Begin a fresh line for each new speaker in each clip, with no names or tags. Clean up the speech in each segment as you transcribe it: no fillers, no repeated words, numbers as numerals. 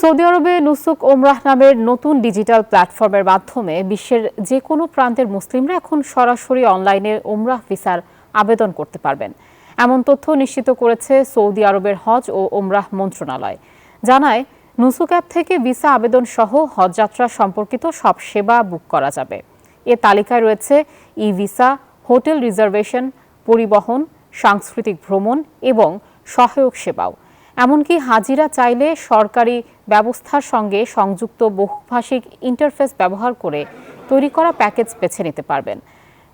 Saudi আরবে Nusuk ওমরাহ নামের নতুন ডিজিটাল প্ল্যাটফর্মের মাধ্যমে বিশ্বের যে কোনো প্রান্তের মুসলিমরা এখন সরাসরি অনলাইনে ওমরাহ ভিসার আবেদন করতে পারবেন। এমন তথ্য নিশ্চিত করেছে সৌদি আরবের হজ ও ওমরাহ মন্ত্রণালয়। জানায়, নুসুক অ্যাপ থেকে ভিসা আবেদন সহ হজ যাত্রা সম্পর্কিত সব সেবা বুক করা যাবে। এ তালিকায় রয়েছে ই ভিসা, হোটেল রিজার্ভেশন, পরিবহন, সাংস্কৃতিক ভ্রমণ এবং সহায়ক সেবাও। এমনকি হাজিরা চাইলে সরকারি ব্যবস্থার সঙ্গে সংযুক্ত বহুভাষিক ইন্টারফেস ব্যবহার করে তৈরি করা প্যাকেজ বেছে নিতে পারবেন।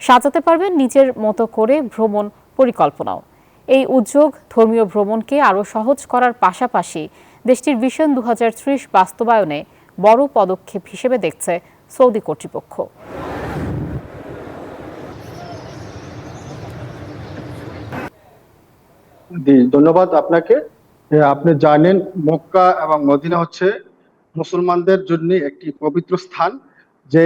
সাজাতে পারবেন নিজের মতো করে ভ্রমণ পরিকল্পনাও। এই উদ্যোগ ধর্মীয় ভ্রমণকে আরও সহজ করার পাশাপাশি দেশটির ভিশন 2030 বাস্তবায়নে বড় পদক্ষেপ হিসেবে দেখছে সৌদি কর্তৃপক্ষ।
ধন্যবাদ আপনাকে। আপনি জানেন, মক্কা এবং মদিনা হচ্ছে মুসলমানদের জন্য একটি পবিত্র স্থান। যে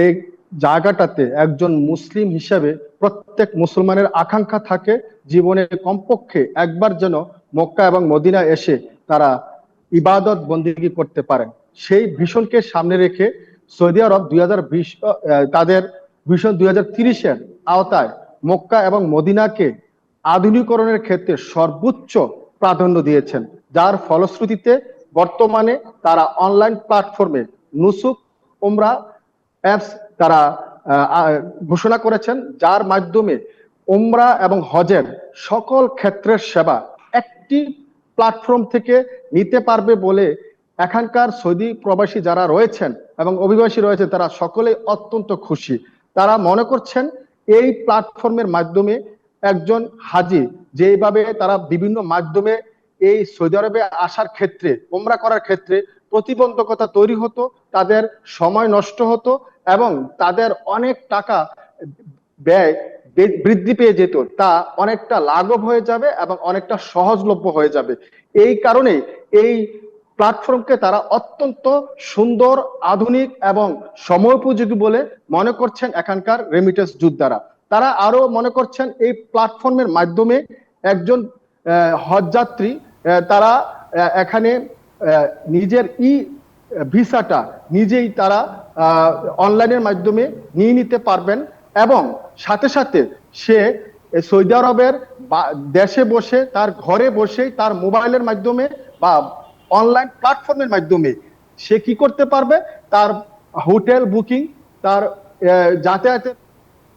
জায়গাটাতে একজন মুসলিম হিসেবে প্রত্যেক মুসলমানের আকাঙ্ক্ষা থাকে জীবনে কমপক্ষে একবার যেন মক্কা এবং মদিনা এসে তারা ইবাদত বন্দেগী করতে পারেন। সেই ভিশনকে সামনে রেখে সৌদি আরব 2020 তাদের ভিশন 2030-এর আওতায় মক্কা এবং মদিনাকে আধুনিকরণের ক্ষেত্রে সর্বোচ্চ প্রাধান্য দিয়েছেন, যার ফলশ্রুতিতে বর্তমানে তারা অনলাইন প্ল্যাটফর্মে নুসুক ওমরাহ অ্যাপস তারা ঘোষণা করেছেন, যার মাধ্যমে ওমরাহ এবং হজের সকল ক্ষেত্রের সেবা একটি প্ল্যাটফর্ম থেকে নিতে পারবে বলে এখানকার সৌদি প্রবাসী যারা রয়েছেন এবং অভিবাসী রয়েছে তারা সকলেই অত্যন্ত খুশি। তারা মনে করছেন এই প্ল্যাটফর্মের মাধ্যমে একজন হাজি যেভাবে তারা বিভিন্ন মাধ্যমে এই সৌদি আরবে আসার ক্ষেত্রে, ওমরা করার ক্ষেত্রে প্রতিবন্ধকতা তৈরি হতো, তাদের সময় নষ্ট হতো এবং তাদের অনেক টাকা ব্যয় বৃদ্ধি পেয়ে যেত, তা অনেকটা লাঘব হয়ে যাবে এবং অনেকটা সহজলভ্য হয়ে যাবে। এই কারণে এই প্ল্যাটফর্মকে তারা অত্যন্ত সুন্দর, আধুনিক এবং সময়োপযোগী বলে মনে করছেন এখানকার রেমিটেন্স যোদ্ধারা। তারা আরো মনে করছেন এই প্ল্যাটফর্মের মাধ্যমে একজন হজযাত্রী তারা এখানে নিজের ভিসাটা নিজেই তারা অনলাইনের মাধ্যমে নিয়ে নিতে পারবেন এবং সাথে সাথে সে সৌদি আরবের দেশে বসে তার ঘরে বসেই তার মোবাইলের মাধ্যমে বা অনলাইন প্ল্যাটফর্মের মাধ্যমে সে কি করতে পারবে, তার হোটেল বুকিং, তার যাতায়াতের